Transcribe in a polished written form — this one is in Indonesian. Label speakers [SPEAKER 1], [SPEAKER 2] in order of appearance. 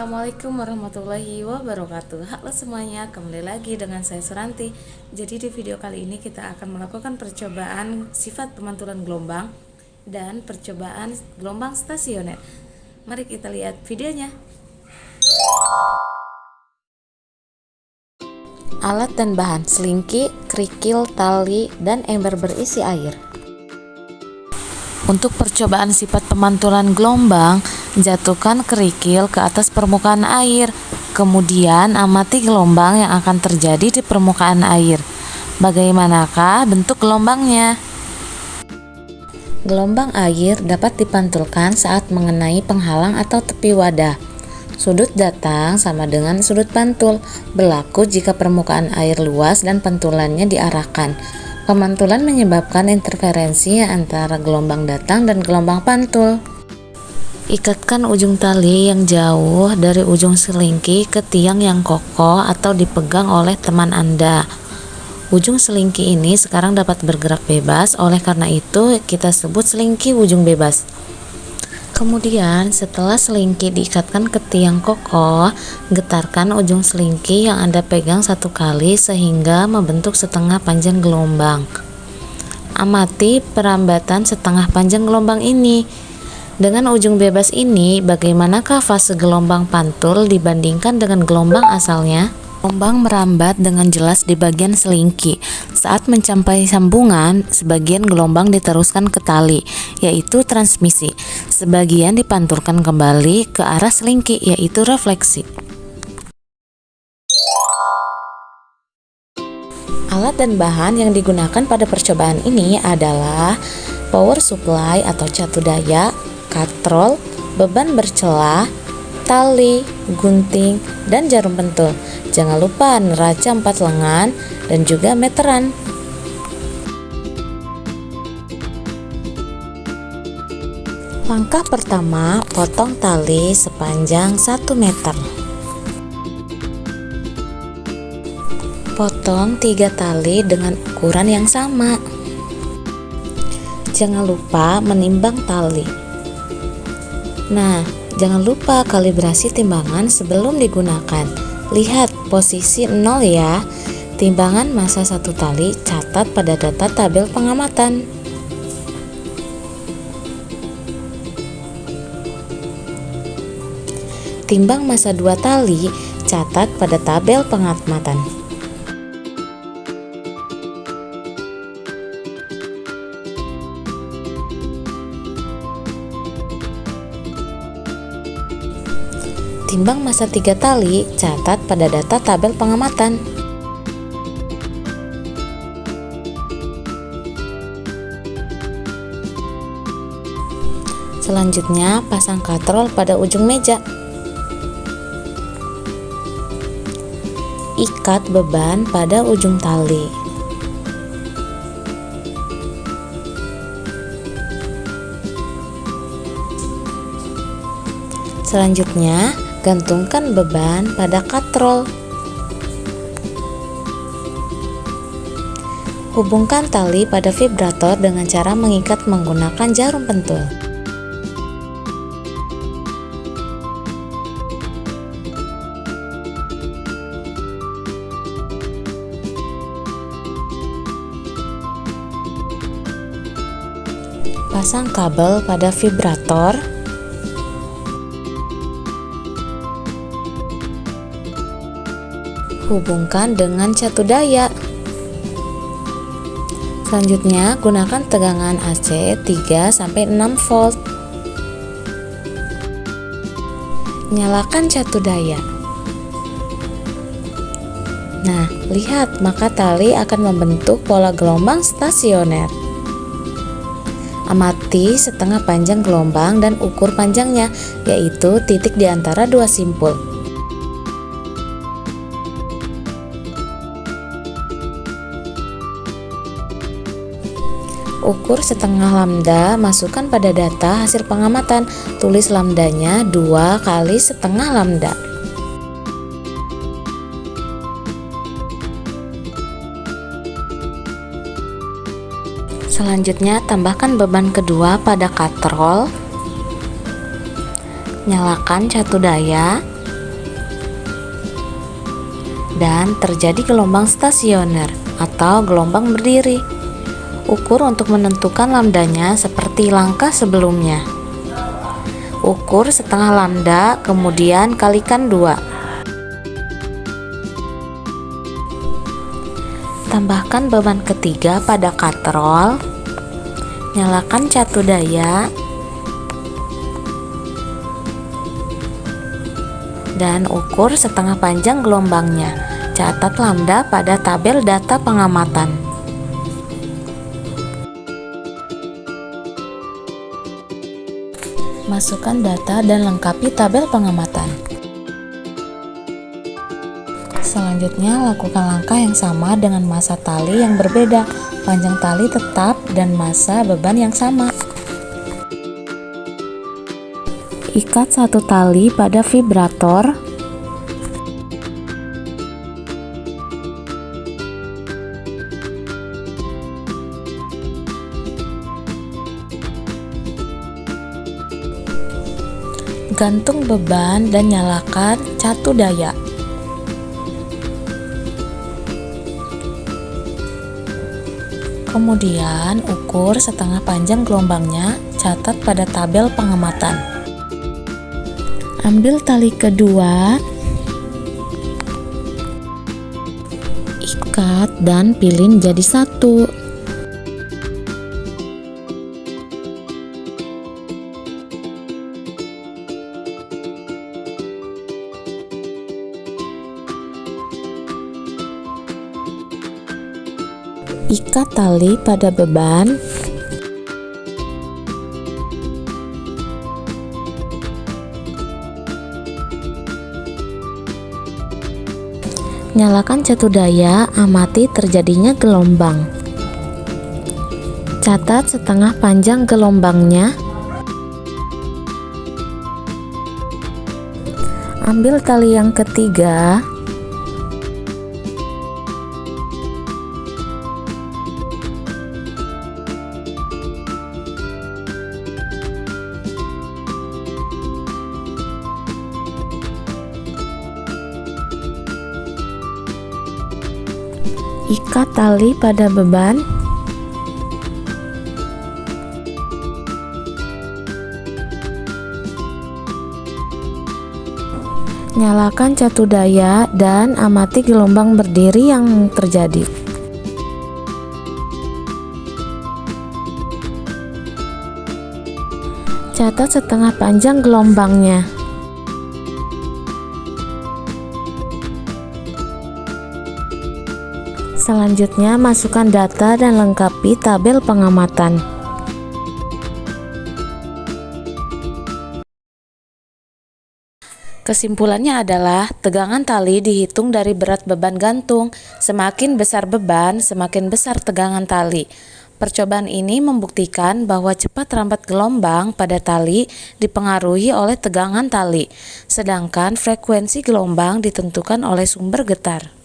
[SPEAKER 1] Assalamualaikum warahmatullahi wabarakatuh. Halo semuanya, kembali lagi dengan saya Suranti. Jadi di video kali ini kita akan melakukan percobaan sifat pemantulan gelombang dan percobaan gelombang stasioner. Mari kita lihat videonya. Alat dan bahan: selingki, kerikil, tali, dan ember berisi air. Untuk percobaan sifat pemantulan gelombang, jatuhkan kerikil ke atas permukaan air, kemudian amati gelombang yang akan terjadi di permukaan air. Bagaimanakah bentuk gelombangnya? Gelombang air dapat dipantulkan saat mengenai penghalang atau tepi wadah. Sudut datang sama dengan sudut pantul, berlaku jika permukaan air luas dan pantulannya diarahkan. Pemantulan menyebabkan interferensi antara gelombang datang dan gelombang pantul. Ikatkan ujung tali yang jauh dari ujung selingki ke tiang yang kokoh atau dipegang oleh teman Anda. Ujung selingki ini sekarang dapat bergerak bebas, oleh karena itu kita sebut selingki ujung bebas. Kemudian setelah selingki diikatkan ke tiang kokoh, getarkan ujung selingki yang Anda pegang satu kali sehingga membentuk setengah panjang gelombang. Amati perambatan setengah panjang gelombang ini. Dengan ujung bebas ini, bagaimanakah fase gelombang pantul dibandingkan dengan gelombang asalnya? Gelombang merambat dengan jelas di bagian selingki. Saat mencapai sambungan, sebagian gelombang diteruskan ke tali, yaitu transmisi. Sebagian dipantulkan kembali ke arah selingki, yaitu refleksi. Alat dan bahan yang digunakan pada percobaan ini adalah power supply atau catu daya, katrol, beban bercelah, tali, gunting, dan jarum pentul. Jangan lupa neraca 4 lengan dan juga meteran. Langkah pertama, potong tali sepanjang 1 meter. Potong 3 tali dengan ukuran yang sama. Jangan lupa menimbang tali. Nah, jangan lupa kalibrasi timbangan sebelum digunakan. Lihat posisi 0 ya. Timbangan massa 1 tali catat pada data tabel pengamatan. Timbang massa 2 tali catat pada tabel pengamatan. Timbang massa 3 tali, catat pada data tabel pengamatan. Selanjutnya, pasang katrol pada ujung meja. Ikat beban pada ujung tali. Selanjutnya, gantungkan beban pada katrol. Hubungkan tali pada vibrator dengan cara mengikat menggunakan jarum pentul. Pasang kabel pada vibrator. Hubungkan dengan catu daya. Selanjutnya, gunakan tegangan AC 3-6 volt. Nyalakan catu daya. Nah, lihat, maka tali akan membentuk pola gelombang stasioner. Amati setengah panjang gelombang dan ukur panjangnya, yaitu titik di antara 2 simpul. Ukur setengah lambda, masukkan pada data hasil pengamatan, tulis lambdanya 2 kali setengah lambda. Selanjutnya, tambahkan beban kedua pada katrol. Nyalakan catu daya. dan terjadi gelombang stasioner atau gelombang berdiri. Ukur untuk menentukan lambdanya seperti langkah sebelumnya. Ukur setengah lambda, kemudian kalikan 2. Tambahkan beban ketiga pada katrol. Nyalakan catu daya dan ukur setengah panjang gelombangnya. Catat lambda pada tabel data pengamatan. Masukkan data dan lengkapi tabel pengamatan. Selanjutnya, lakukan langkah yang sama dengan massa tali yang berbeda, panjang tali tetap, dan massa beban yang sama. Ikat satu tali pada vibrator. Gantung beban dan nyalakan catu daya. Kemudian ukur setengah panjang gelombangnya, catat pada tabel pengamatan. Ambil tali kedua, ikat dan pilin jadi satu. Ikat tali pada beban. Nyalakan catu daya, amati terjadinya gelombang. Catat setengah panjang gelombangnya. Ambil tali yang ketiga. Ikat tali pada beban. Nyalakan catu daya dan amati gelombang berdiri yang terjadi. Catat setengah panjang gelombangnya. Selanjutnya, masukkan data dan lengkapi tabel pengamatan. Kesimpulannya adalah tegangan tali dihitung dari berat beban gantung. Semakin besar beban, semakin besar tegangan tali. Percobaan ini membuktikan bahwa cepat rambat gelombang pada tali dipengaruhi oleh tegangan tali, sedangkan frekuensi gelombang ditentukan oleh sumber getar.